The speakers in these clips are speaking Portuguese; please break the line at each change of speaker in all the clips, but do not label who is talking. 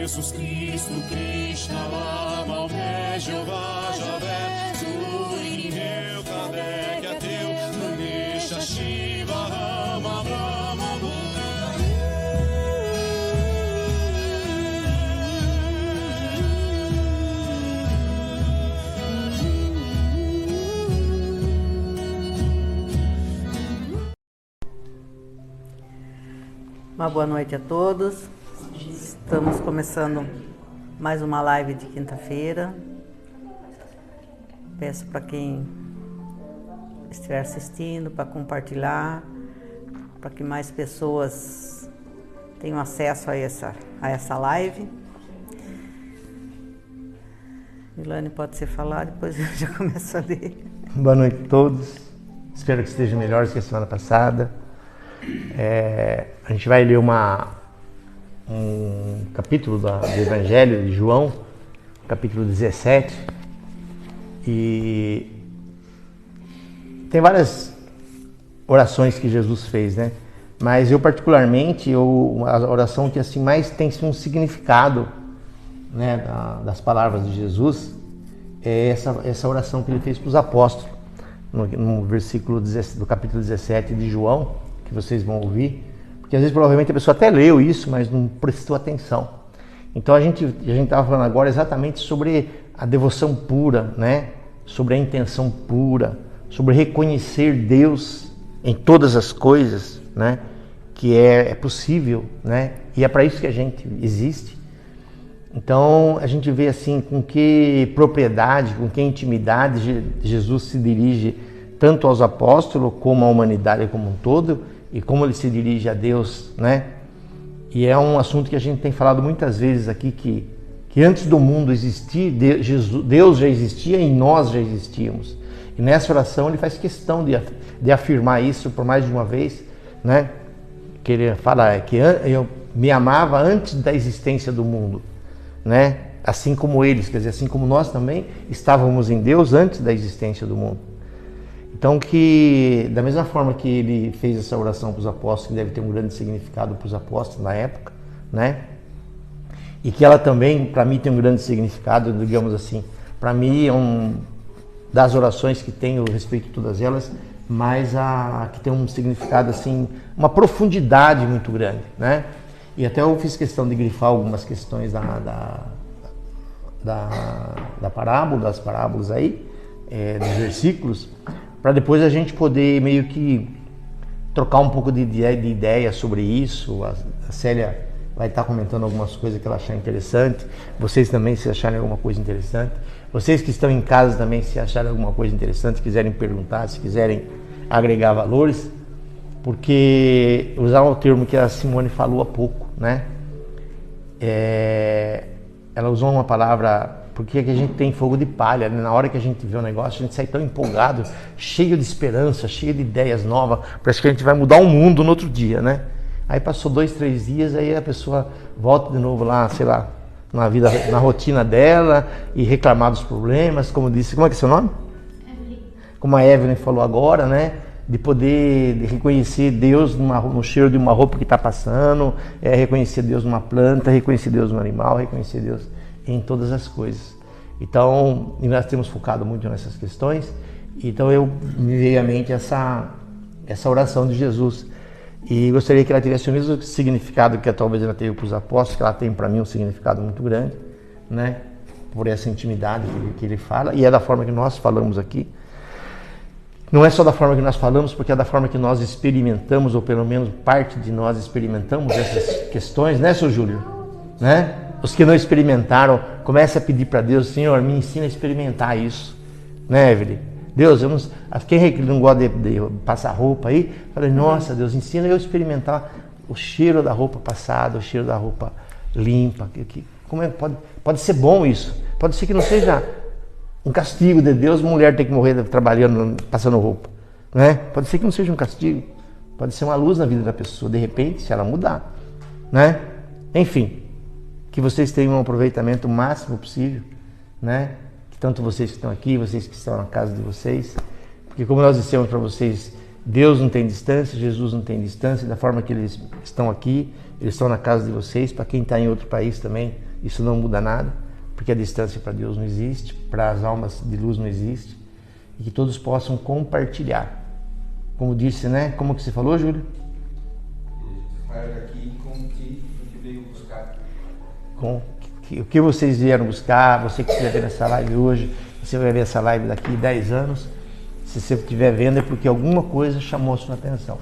Jesus Cristo, Krishna, Lama, Omé, Jeová, Javé, Zuri, Kadek, Ateu, Ganesha, Shiva, Rama, Brahma,
Uma boa noite a todos. Estamos começando mais uma live de quinta-feira. Peço para quem estiver assistindo para compartilhar, para que mais pessoas tenham acesso a essa live. Milane, pode você falar, depois eu já começo a ler.
Boa noite a todos. Espero que estejam melhores que a semana passada. A gente vai ler um capítulo do Evangelho de João, capítulo 17, e tem várias orações que Jesus fez, né? Mas eu particularmente, a oração que assim mais tem um significado, né, das palavras de Jesus, é essa oração que ele fez para os apóstolos, no versículo do capítulo 17 de João, que vocês vão ouvir, porque às vezes provavelmente a pessoa até leu isso, mas não prestou atenção. Então a gente estava falando agora exatamente sobre a devoção pura, né? Sobre a intenção pura, sobre reconhecer Deus em todas as coisas, né? Que é possível, né? E é para isso que a gente existe. Então a gente vê assim com que propriedade, com que intimidade Jesus se dirige tanto aos apóstolos como à humanidade como um todo, e como ele se dirige a Deus, né? E é um assunto que a gente tem falado muitas vezes aqui, que antes do mundo existir, Deus já existia e nós já existíamos. E nessa oração ele faz questão de afirmar isso por mais de uma vez, né? Que ele fala que eu me amava antes da existência do mundo, né? Assim como eles, quer dizer, assim como nós também estávamos em Deus antes da existência do mundo. Então, que da mesma forma que ele fez essa oração para os apóstolos, que deve ter um grande significado para os apóstolos na época, né? E que ela também, para mim, tem um grande significado, digamos assim, para mim é das orações que tenho, eu respeito todas elas, mas a que tem um significado assim, uma profundidade muito grande, né? E até eu fiz questão de grifar algumas questões da parábola, das parábolas aí, dos versículos, para depois a gente poder meio que trocar um pouco de ideia sobre isso. A Célia vai estar comentando algumas coisas que ela achar interessante. Vocês também, se acharem alguma coisa interessante. Vocês que estão em casa também, se acharem alguma coisa interessante, quiserem perguntar, se quiserem agregar valores. Porque, usar o termo que a Simone falou há pouco, né? Ela usou uma palavra... Porque aqui a gente tem fogo de palha, né? Na hora que a gente vê o negócio, a gente sai tão empolgado, cheio de esperança, cheio de ideias novas, parece que a gente vai mudar o mundo no outro dia, né? Aí passou 2, 3 dias, aí a pessoa volta de novo lá, sei lá, na rotina dela e reclamar dos problemas, como disse, como é que é seu nome? Evelyn. Como a Evelyn falou agora, né? De poder reconhecer Deus no cheiro de uma roupa que está passando, reconhecer Deus numa planta, reconhecer Deus no animal, reconhecer Deus em todas as coisas. Então, nós temos focado muito nessas questões, então me veio à mente essa oração de Jesus, e gostaria que ela tivesse o mesmo significado que talvez ela teve para os apóstolos, que ela tem para mim um significado muito grande, né? Por essa intimidade que ele fala, e é da forma que nós falamos aqui. Não é só da forma que nós falamos, porque é da forma que nós experimentamos, ou pelo menos parte de nós experimentamos essas questões, né, seu Júlio? Né? Os que não experimentaram, comece a pedir para Deus, Senhor, me ensina a experimentar isso, né, Evelyn? Deus, quem não gosta de passar roupa aí, fala, nossa, Deus, ensina eu a experimentar o cheiro da roupa passada, o cheiro da roupa limpa. Como pode ser bom isso? Pode ser que não seja um castigo de Deus, mulher ter que morrer trabalhando, passando roupa, né? Pode ser que não seja um castigo, pode ser uma luz na vida da pessoa, de repente, se ela mudar, né? Enfim. Que vocês tenham um aproveitamento máximo possível, né? Que tanto vocês que estão aqui, vocês que estão na casa de vocês, porque como nós dissemos para vocês, Deus não tem distância, Jesus não tem distância, da forma que eles estão aqui, eles estão na casa de vocês. Para quem está em outro país também, isso não muda nada, porque a distância para Deus não existe, para as almas de luz não existe, e que todos possam compartilhar. Como disse, né? Como que você falou, Júlio?
Sai daqui com o que veio buscar.
Com o que vocês vieram buscar, você que estiver vendo essa live hoje, você vai ver essa live daqui 10 anos, se você estiver vendo é porque alguma coisa chamou a sua atenção,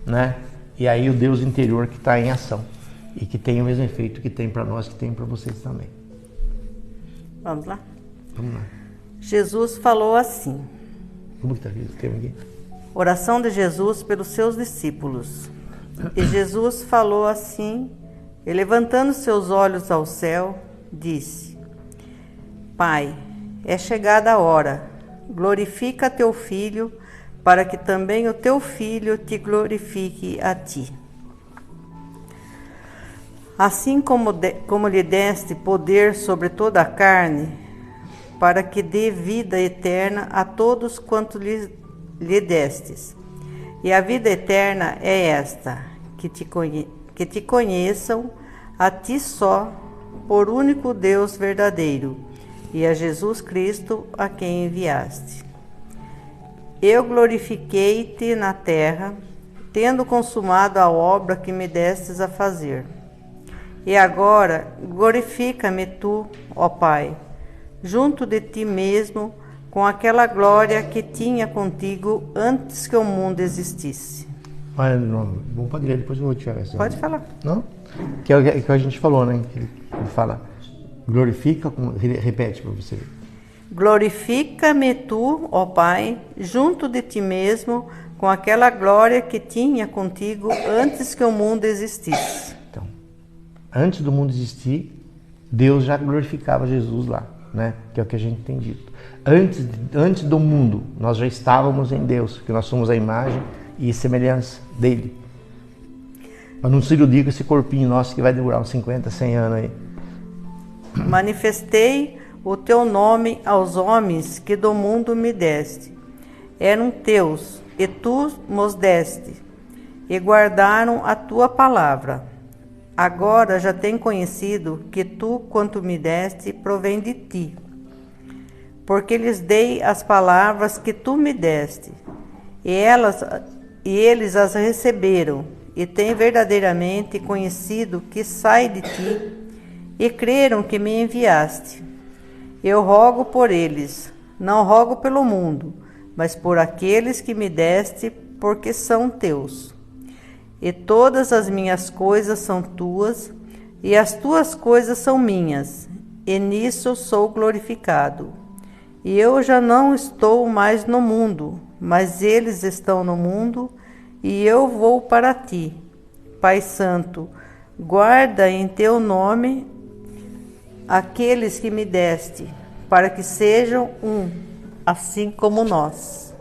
né? E aí o Deus interior que está em ação e que tem o mesmo efeito que tem para nós, que tem para vocês também.
Vamos lá?
Vamos lá.
Jesus falou assim.
Como que está aqui? Tem aqui?
Oração de Jesus pelos seus discípulos. E Jesus falou assim, e levantando seus olhos ao céu, disse: Pai, é chegada a hora, glorifica teu Filho, para que também o teu Filho te glorifique a ti. Assim como lhe deste poder sobre toda a carne, para que dê vida eterna a todos quanto lhe destes. E a vida eterna é esta, que te conheçam a ti só, por único Deus verdadeiro, e a Jesus Cristo a quem enviaste. Eu glorifiquei-te na terra, tendo consumado a obra que me destes a fazer. E agora glorifica-me tu, ó Pai, junto de ti mesmo, com aquela glória que tinha contigo antes que o mundo existisse.
Olha, vamos para ler, depois eu vou tirar essa.
Pode falar.
Não? Que é o que a gente falou, né? Ele fala, glorifica, repete para você ver.
Glorifica-me tu, ó Pai, junto de ti mesmo, com aquela glória que tinha contigo antes que o mundo existisse.
Então, antes do mundo existir, Deus já glorificava Jesus lá, né? Que é o que a gente tem dito. Antes do mundo, nós já estávamos em Deus, porque nós somos a imagem e semelhança dele. Mas não se iludir com esse corpinho nosso que vai demorar uns 50, 100 anos aí.
Manifestei o teu nome aos homens que do mundo me deste. Eram teus, e tu nos deste, e guardaram a tua palavra. Agora já tenho conhecido que tu, quanto me deste, provém de ti. Porque lhes dei as palavras que tu me deste, e eles as receberam, e têm verdadeiramente conhecido que sai de ti, e creram que me enviaste. Eu rogo por eles, não rogo pelo mundo, mas por aqueles que me deste, porque são teus. E todas as minhas coisas são tuas, e as tuas coisas são minhas, e nisso sou glorificado. E eu já não estou mais no mundo, mas eles estão no mundo, e eu vou para ti. Pai Santo, guarda em teu nome aqueles que me deste, para que sejam um, assim como nós.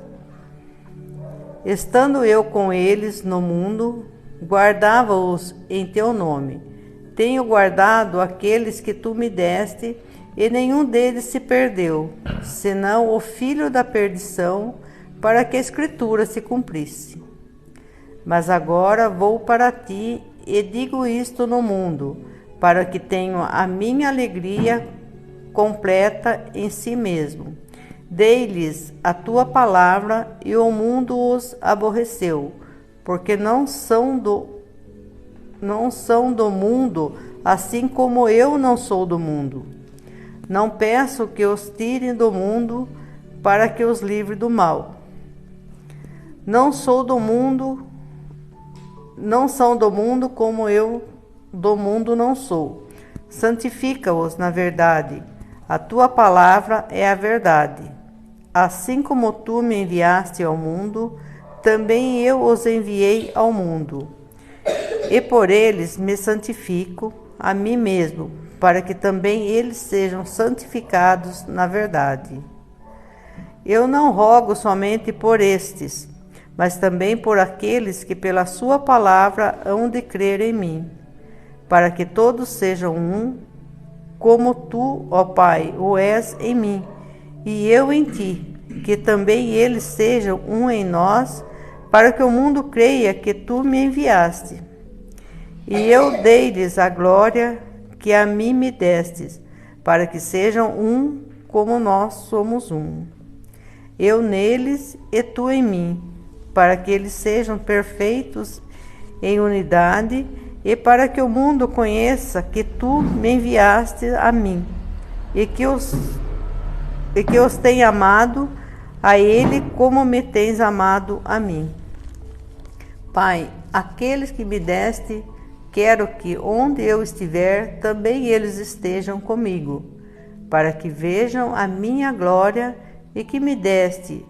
Estando eu com eles no mundo, guardava-os em teu nome. Tenho guardado aqueles que tu me deste, e nenhum deles se perdeu, senão o filho da perdição, para que a Escritura se cumprisse. Mas agora vou para ti, e digo isto no mundo, para que tenham a minha alegria completa em si mesmo. Dei-lhes a tua palavra, e o mundo os aborreceu, porque não são do mundo, assim como eu não sou do mundo. Não peço que os tirem do mundo, para que os livre do mal. Não são do mundo, como eu do mundo não sou. Santifica-os na verdade. A tua palavra é a verdade. Assim como tu me enviaste ao mundo, também eu os enviei ao mundo. E por eles me santifico a mim mesmo, para que também eles sejam santificados na verdade. Eu não rogo somente por estes, mas também por aqueles que pela sua palavra hão de crer em mim, para que todos sejam um, como tu, ó Pai, o és em mim, e eu em ti, que também eles sejam um em nós, para que o mundo creia que tu me enviaste. E eu dei-lhes a glória que a mim me destes, para que sejam um como nós somos um. Eu neles e tu em mim, para que eles sejam perfeitos em unidade e para que o mundo conheça que tu me enviaste a mim e que os tenha amado a ele como me tens amado a mim. Pai, aqueles que me deste, quero que onde eu estiver, também eles estejam comigo, para que vejam a minha glória e que me deste,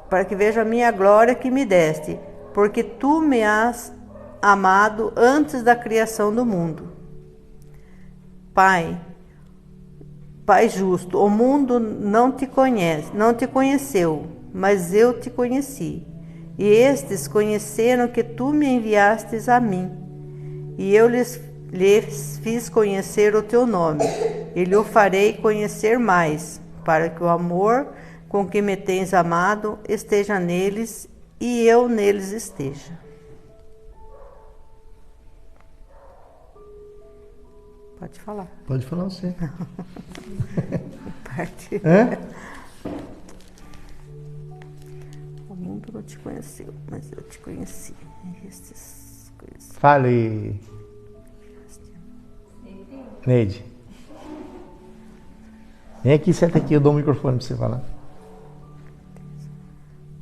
para que vejam a minha glória que me deste, porque tu me has amado antes da criação do mundo. Pai justo, o mundo não te conheceu, mas eu te conheci. E estes conheceram que tu me enviastes a mim, e eu lhes fiz conhecer o teu nome, e lhe o farei conhecer mais, para que o amor com que me tens amado esteja neles, e eu neles esteja. Pode falar.
Pode falar você.
Parte.
Hã?
O mundo não te conheceu, mas eu te conheci. Estes coisas.
Fale, Neide. Vem aqui, senta aqui, eu dou o microfone para você falar.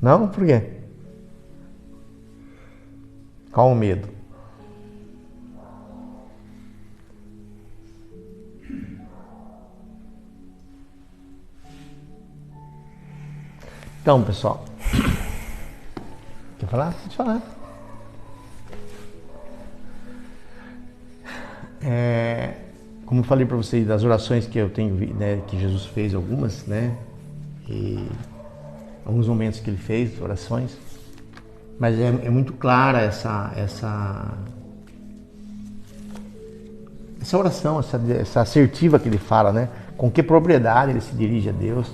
Não? Por quê? Qual o medo? Então, pessoal, quer falar? Pode falar. Como eu falei para vocês das orações que eu tenho, né, que Jesus fez algumas, né, e alguns momentos que ele fez, orações, mas é muito clara essa oração, essa assertiva que ele fala, né, com que propriedade ele se dirige a Deus,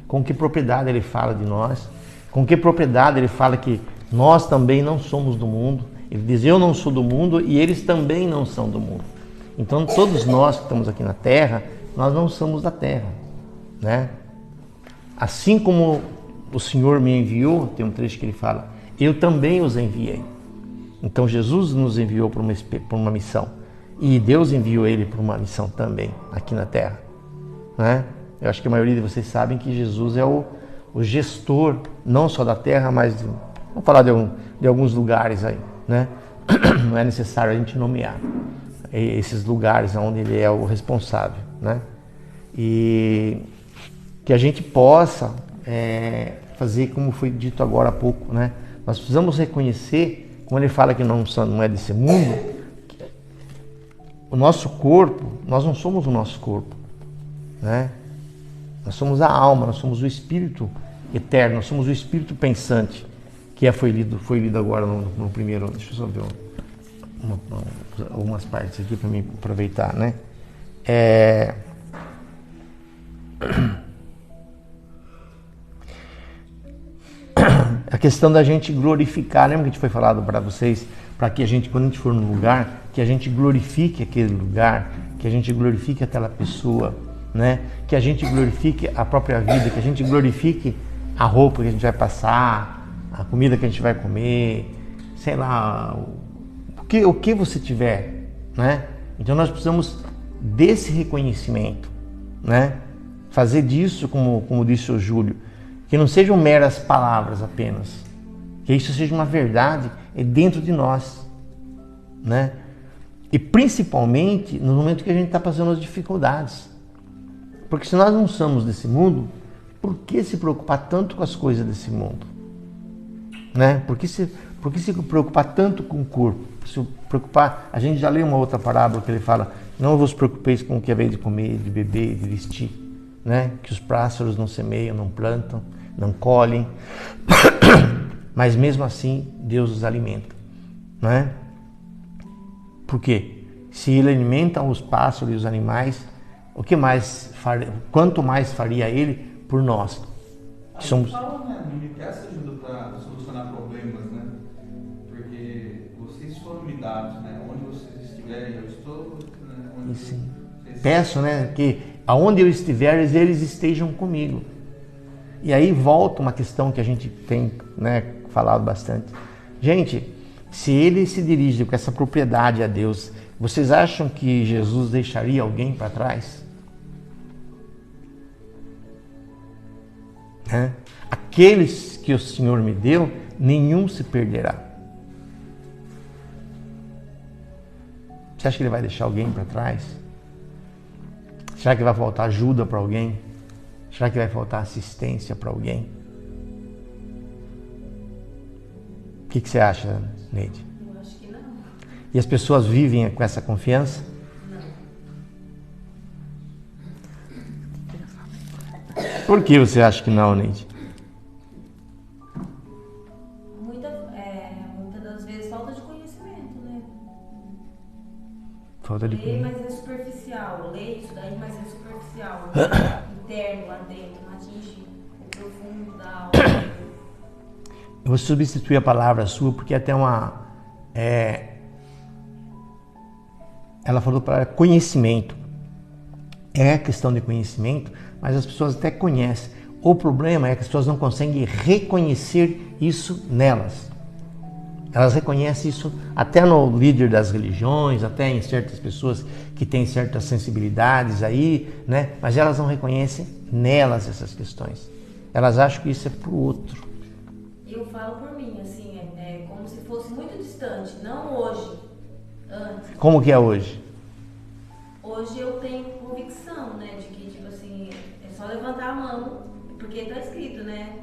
com que propriedade ele fala de nós, com que propriedade ele fala que nós também não somos do mundo. Ele diz, eu não sou do mundo e eles também não são do mundo. Então todos nós que estamos aqui na Terra, nós não somos da Terra, né? Assim como o Senhor me enviou, tem um trecho que ele fala, eu também os enviei. Então Jesus nos enviou para uma missão e Deus enviou ele para uma missão também aqui na Terra, né? Eu acho que a maioria de vocês sabem que Jesus é o gestor, não só da Terra, mas vamos falar de alguns lugares aí, né? Não é necessário a gente nomear esses lugares onde ele é o responsável, né? E que a gente possa fazer como foi dito agora há pouco, né? Nós precisamos reconhecer, quando ele fala que não é desse mundo, o nosso corpo, nós não somos o nosso corpo, né? Nós somos a alma, nós somos o espírito eterno, nós somos o espírito pensante, que foi lido agora no primeiro. Deixa eu só ver algumas partes aqui para mim aproveitar, né? A questão da gente glorificar, lembra que a gente foi falado para vocês, para que a gente, quando a gente for no lugar, que a gente glorifique aquele lugar, que a gente glorifique aquela pessoa, né? Que a gente glorifique a própria vida, que a gente glorifique a roupa que a gente vai passar, a comida que a gente vai comer, sei lá, o que você tiver, né? Então nós precisamos desse reconhecimento, né? Fazer disso, como disse o Júlio, que não sejam meras palavras apenas, que isso seja uma verdade dentro de nós, né? E principalmente no momento que a gente está passando as dificuldades. Porque se nós não somos desse mundo, por que se preocupar tanto com as coisas desse mundo? Né? Por que se preocupar tanto com o corpo? Se preocupar, a gente já leu uma outra parábola que ele fala, não vos preocupeis com o que é de comer, de beber, de vestir, né? Que os pássaros não semeiam, não plantam, não colhem, mas mesmo assim Deus os alimenta, né? Por quê? Se ele alimenta os pássaros e os animais, o que mais quanto mais faria ele por nós?
A gente fala, né? Não me peça ajuda para solucionar problemas, né? Porque vocês foram me dados, né? Onde vocês estiverem, eu estou,
E sim. Peço, né, que aonde eu estiver, eles estejam comigo. E aí volta uma questão que a gente tem, né, falado bastante. Gente, se ele se dirige com essa propriedade a Deus, vocês acham que Jesus deixaria alguém para trás? Aqueles que o Senhor me deu, nenhum se perderá. Você acha que ele vai deixar alguém para trás? Será que vai faltar ajuda para alguém? Será que vai faltar assistência para alguém? O que você acha, Neide?
Eu acho que não.
E as pessoas vivem com essa confiança? Por que você acha que não, Neide?
Muitas das vezes falta de conhecimento, né?
Falta de
Lê, mas é superficial. Lê isso daí, mas é superficial. Interno lá dentro, não atinge o profundo da alma.
Eu vou substituir a palavra sua porque até uma... ela falou para conhecimento. É questão de conhecimento, mas as pessoas até conhecem. O problema é que as pessoas não conseguem reconhecer isso nelas. Elas reconhecem isso até no líder das religiões, até em certas pessoas que têm certas sensibilidades aí, né? Mas elas não reconhecem nelas essas questões. Elas acham que isso é pro outro.
Eu falo por mim, assim, é como se fosse muito distante, não hoje, antes.
Como que é hoje?
Hoje eu tenho convicção, né, de que, tipo assim, é só levantar a mão, porque tá escrito, né,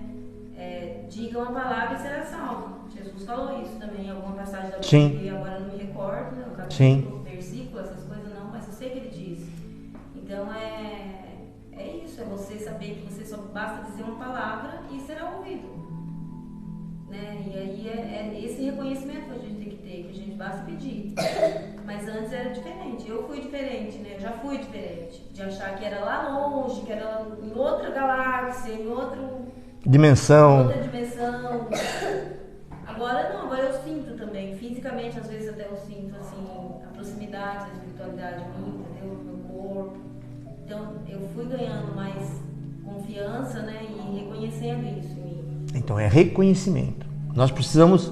diga uma palavra e será salvo. Jesus falou isso também em alguma passagem da Bíblia, e agora não me recordo, né, o capítulo, versículo, essas coisas não, mas eu sei que ele diz. Então é isso, é você saber que você só basta dizer uma palavra e será ouvido. Né? E aí é esse reconhecimento que a gente tem que ter, que a gente basta pedir. Mas antes era diferente, eu fui diferente, né? Eu já fui diferente, de achar que era lá longe, que era em outra galáxia, em outra
dimensão.
Agora não, agora eu sinto também, fisicamente às vezes até eu sinto assim, a proximidade da espiritualidade minha, entendeu? Do meu corpo. Então eu fui ganhando mais confiança, né? E reconhecendo isso em mim.
Então é reconhecimento. Nós precisamos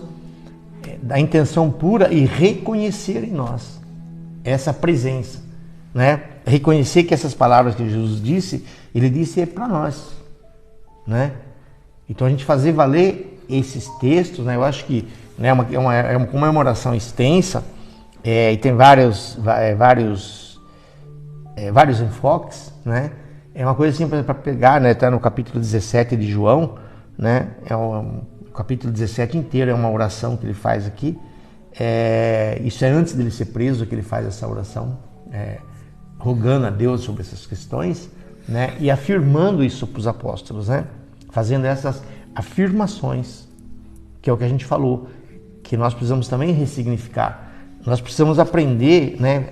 da intenção pura e reconhecer em nós essa presença, né? Reconhecer que essas palavras que Jesus disse, ele disse para nós, né? Então a gente fazer valer esses textos, né? Eu acho que, né, é uma comemoração extensa e tem vários enfoques, né? É uma coisa assim para pegar, né? Está no capítulo 17 de João, né? O capítulo 17 inteiro é uma oração que ele faz aqui. Isso é antes dele ser preso que ele faz essa oração, rogando a Deus sobre essas questões, né? E afirmando isso para os apóstolos, né? Fazendo essas afirmações, que é o que a gente falou, que nós precisamos também ressignificar. Nós precisamos aprender, né,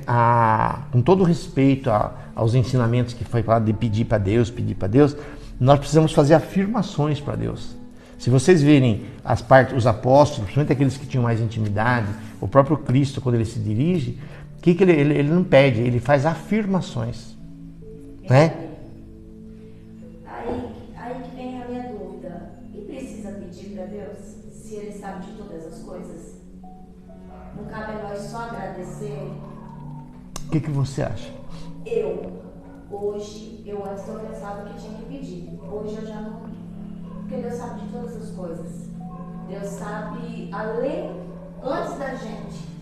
com todo respeito aos ensinamentos que foi falado de pedir para Deus, nós precisamos fazer afirmações para Deus. Se vocês verem os apóstolos, principalmente aqueles que tinham mais intimidade, o próprio Cristo, quando ele se dirige, o que ele não pede? Ele faz afirmações, né?
Aí que vem a minha dúvida. E precisa pedir para Deus se Ele sabe de todas as coisas? Não cabe a nós só agradecer?
O que você acha?
Hoje, antes eu pensava que tinha que pedir. Hoje eu já não. Porque Deus sabe de todas as coisas. Deus sabe antes da gente.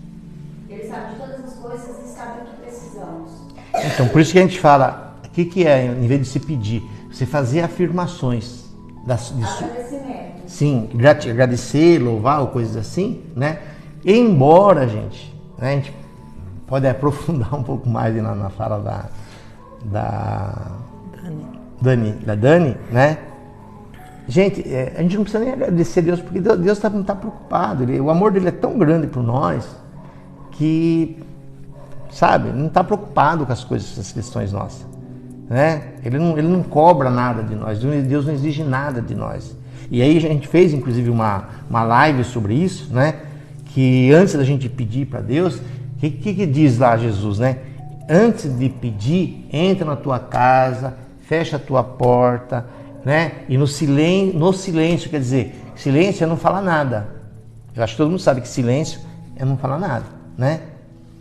Ele sabe de todas as coisas e sabe o que precisamos.
Então, por isso que a gente fala, o que é, em vez de se pedir, você fazer afirmações.
Agradecimento.
Sim, agradecer, louvar ou coisas assim, né? Embora, gente, né, a gente pode aprofundar um pouco mais na fala da Dani, né? Gente, a gente não precisa nem agradecer a Deus, porque Deus não está preocupado. O amor dele é tão grande por nós que, sabe, não está preocupado com as coisas, essas questões nossas, né? Ele não cobra nada de nós, Deus não exige nada de nós. E aí a gente fez, inclusive, uma live sobre isso, né? Que antes da gente pedir para Deus, o que diz lá Jesus, né? antes de pedir, entra na tua casa, fecha a tua porta, né? E no silêncio, quer dizer, silêncio é não falar nada. Eu acho que todo mundo sabe que silêncio é não falar nada, né?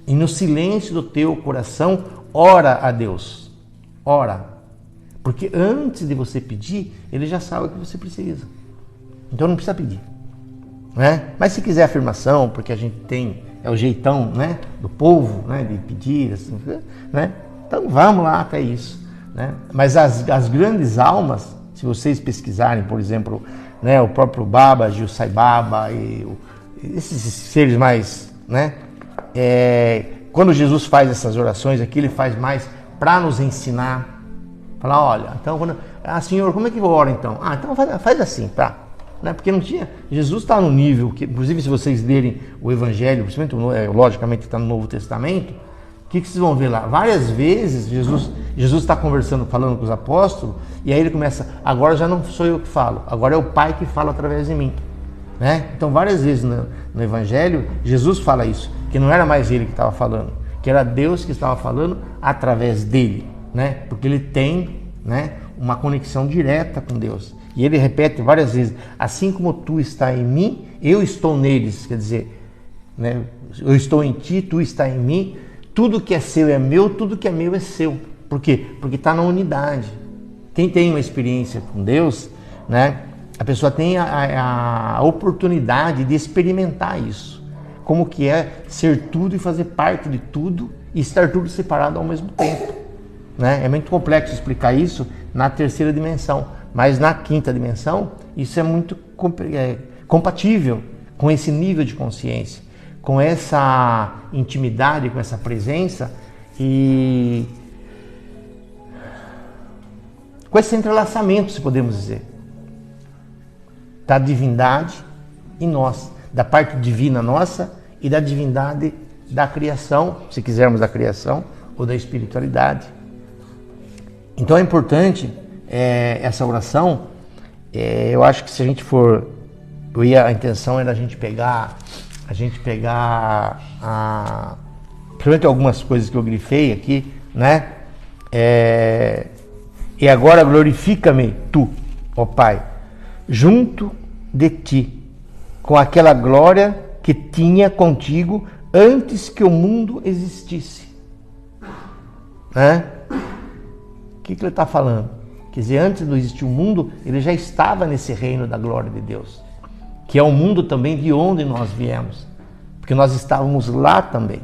E no silêncio do teu coração, ora a Deus. Ora. Porque antes de você pedir, Ele já sabe o que você precisa. Então não precisa pedir, né? Mas se quiser afirmação, porque a gente tem, é o jeitão, né, do povo, né, de pedir, assim, né? Então vamos lá até isso, né? Mas as grandes almas, se vocês pesquisarem, por exemplo, né, o próprio Babaji, o Sai Baba e esses seres mais, né? Quando Jesus faz essas orações aqui, Ele faz mais para nos ensinar. Falar, olha, então, Senhor, como é que eu oro então? Então faz assim, tá? Né? Porque não tinha, Jesus está no nível, que, inclusive se vocês lerem o Evangelho, principalmente, logicamente está no Novo Testamento, o que vocês vão ver lá? Várias vezes Jesus está conversando, falando com os apóstolos, e aí ele começa, agora já não sou eu que falo, agora é o Pai que fala através de mim. Né? Então várias vezes no Evangelho, Jesus fala isso, que não era mais ele que estava falando, que era Deus que estava falando através dele, né? Porque ele tem, né, uma conexão direta com Deus. E ele repete várias vezes, assim como tu está em mim, eu estou neles. Quer dizer, né, eu estou em ti, tu está em mim, tudo que é seu é meu, tudo que é meu é seu. Por quê? Porque está na unidade. Quem tem uma experiência com Deus, né, a pessoa tem a oportunidade de experimentar isso. Como que é ser tudo e fazer parte de tudo e estar tudo separado ao mesmo tempo. Né? É muito complexo explicar isso na terceira dimensão, mas na quinta dimensão isso é muito compatível com esse nível de consciência, com essa intimidade, com essa presença e com esse entrelaçamento, se podemos dizer, da divindade em nós, da parte divina nossa e da divindade da criação, se quisermos da criação, ou da espiritualidade. Então é importante essa oração. Eu acho que se a gente for, a intenção era a gente pegar principalmente algumas coisas que eu grifei aqui, né? E agora glorifica-me tu, ó Pai, junto de ti, com aquela glória que tinha contigo antes que o mundo existisse. Né? O que ele está falando? Quer dizer, antes de não existir o mundo, ele já estava nesse reino da glória de Deus, que é o mundo também de onde nós viemos, porque nós estávamos lá também.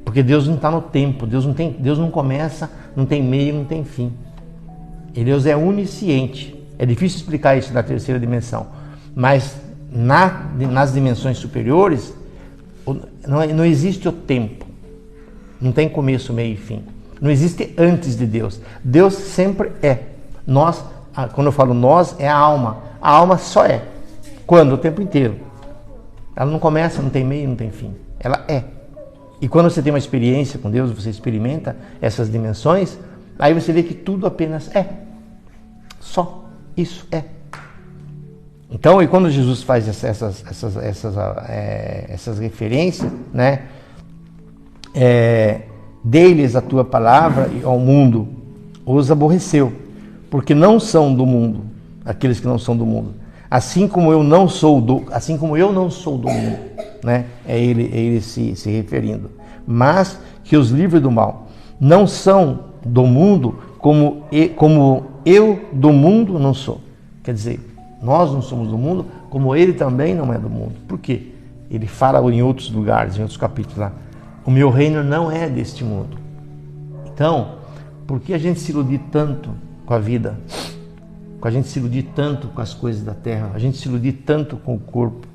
Porque Deus não está no tempo, Deus não começa, não tem meio, não tem fim. E Deus é onisciente. É difícil explicar isso na terceira dimensão, mas nas dimensões superiores não existe o tempo, não tem começo, meio e fim. Não existe antes de Deus. Deus sempre é. Nós, quando eu falo nós, é a alma só é. Quando? O tempo inteiro. Ela não começa, não tem meio, não tem fim. Ela é. E quando você tem uma experiência com Deus, você experimenta essas dimensões, aí você vê que tudo apenas é. Só isso é. Então, e quando Jesus faz essas referências, né? Dei-lhes a tua palavra e ao mundo os aborreceu, porque não são do mundo, aqueles que não são do mundo. Assim como eu não sou do mundo, né? É ele se referindo. Mas que os livre do mal não são do mundo, como eu do mundo não sou. Quer dizer, nós não somos do mundo, como ele também não é do mundo. Por quê? Ele fala em outros lugares, em outros capítulos lá. O meu reino não é deste mundo. Então, por que a gente se iludir tanto com a vida? A gente se iludir tanto com as coisas da terra? A gente se iludir tanto com o corpo?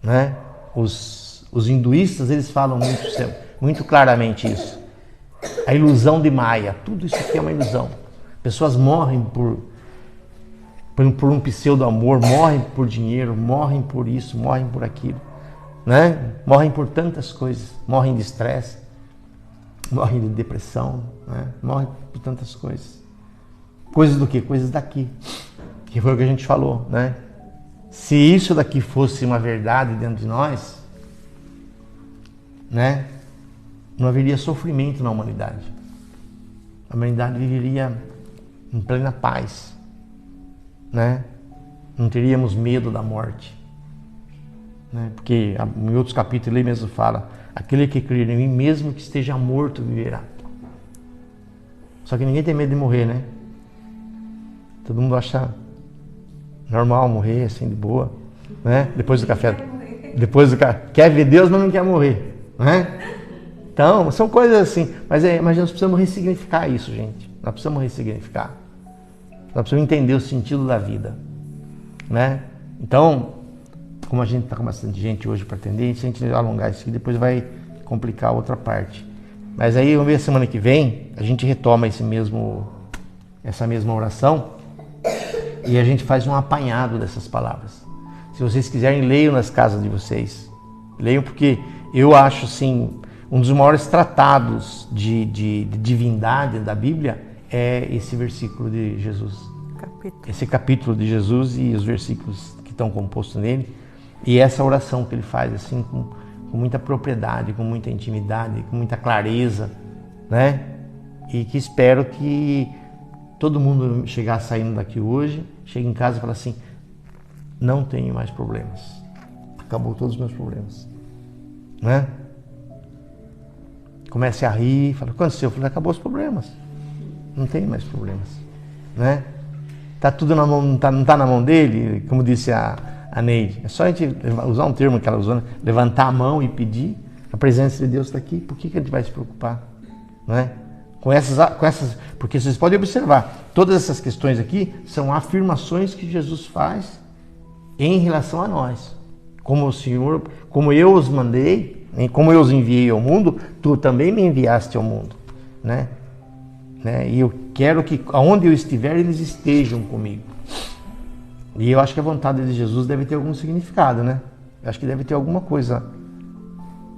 Né? Os hinduístas, eles falam muito claramente isso. A ilusão de Maya. Tudo isso aqui é uma ilusão. Pessoas morrem por um pseudo-amor, morrem por dinheiro, morrem por isso, morrem por aquilo. Né? Morrem por tantas coisas, morrem de estresse, morrem de depressão, né? Morrem por tantas coisas. Coisas do quê? Coisas daqui, que foi o que a gente falou, né? Se isso daqui fosse uma verdade dentro de nós, né? não haveria sofrimento na humanidade. A humanidade viveria em plena paz, né? Não teríamos medo da morte, né? Porque em outros capítulos ele mesmo fala: aquele que crer em mim, mesmo que esteja morto, viverá. Só que ninguém tem medo de morrer, né? Todo mundo acha normal morrer assim de boa, né? Depois do café, quer ver Deus, mas não quer morrer, né? Então, são coisas assim, mas nós precisamos ressignificar isso, gente. Nós precisamos ressignificar. Nós precisamos entender o sentido da vida, né? Então, como a gente está com bastante gente hoje para atender, se a gente alongar isso aqui, depois vai complicar a outra parte. Mas aí, vamos ver, semana que vem, a gente retoma essa mesma oração e a gente faz um apanhado dessas palavras. Se vocês quiserem, leiam nas casas de vocês. Leiam, porque eu acho, assim, um dos maiores tratados de divindade da Bíblia é esse versículo de Jesus. Esse capítulo de Jesus e os versículos que estão compostos nele. E essa oração que ele faz assim com muita propriedade, com muita intimidade, com muita clareza, né? E que espero que todo mundo chegar saindo daqui hoje, chegue em casa e fale assim: não tenho mais problemas. Acabou todos os meus problemas, né? Comece a rir, fala: o que aconteceu? Eu falei: acabou os problemas. Não tem mais problemas, né? Tá tudo na mão, não tá na mão dele, como disse a Neide. É só a gente usar um termo que ela usou, né? Levantar a mão e pedir. A presença de Deus está aqui. Por que a gente vai se preocupar, não é? Com essas, porque vocês podem observar, todas essas questões aqui são afirmações que Jesus faz em relação a nós. Como o Senhor, como eu os mandei, como eu os enviei ao mundo, tu também me enviaste ao mundo, né? E eu quero que aonde eu estiver, eles estejam comigo. E eu acho que a vontade de Jesus deve ter algum significado, né? Eu acho que deve ter alguma coisa,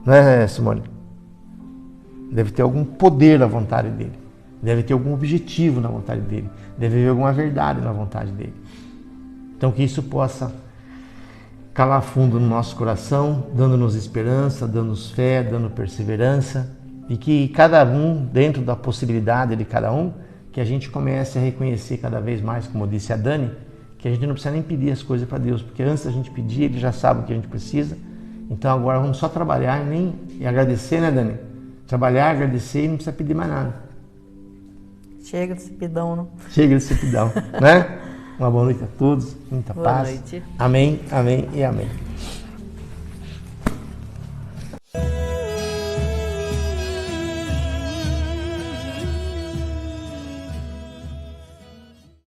né, Simone? Deve ter algum poder na vontade dele. Deve ter algum objetivo na vontade dele. Deve haver alguma verdade na vontade dele. Então que isso possa calar fundo no nosso coração, dando-nos esperança, dando-nos fé, dando perseverança. E que cada um, dentro da possibilidade de cada um, que a gente comece a reconhecer cada vez mais, como disse a Dani, que a gente não precisa nem pedir as coisas para Deus, porque antes da gente pedir, Ele já sabe o que a gente precisa. Então agora vamos só trabalhar e agradecer, né, Dani? Trabalhar, agradecer e não precisa pedir mais nada.
Chega de cepidão, não?
Chega de cepidão, né? Uma boa noite a todos, muita
Boa
paz.
noite.
Amém, amém e amém.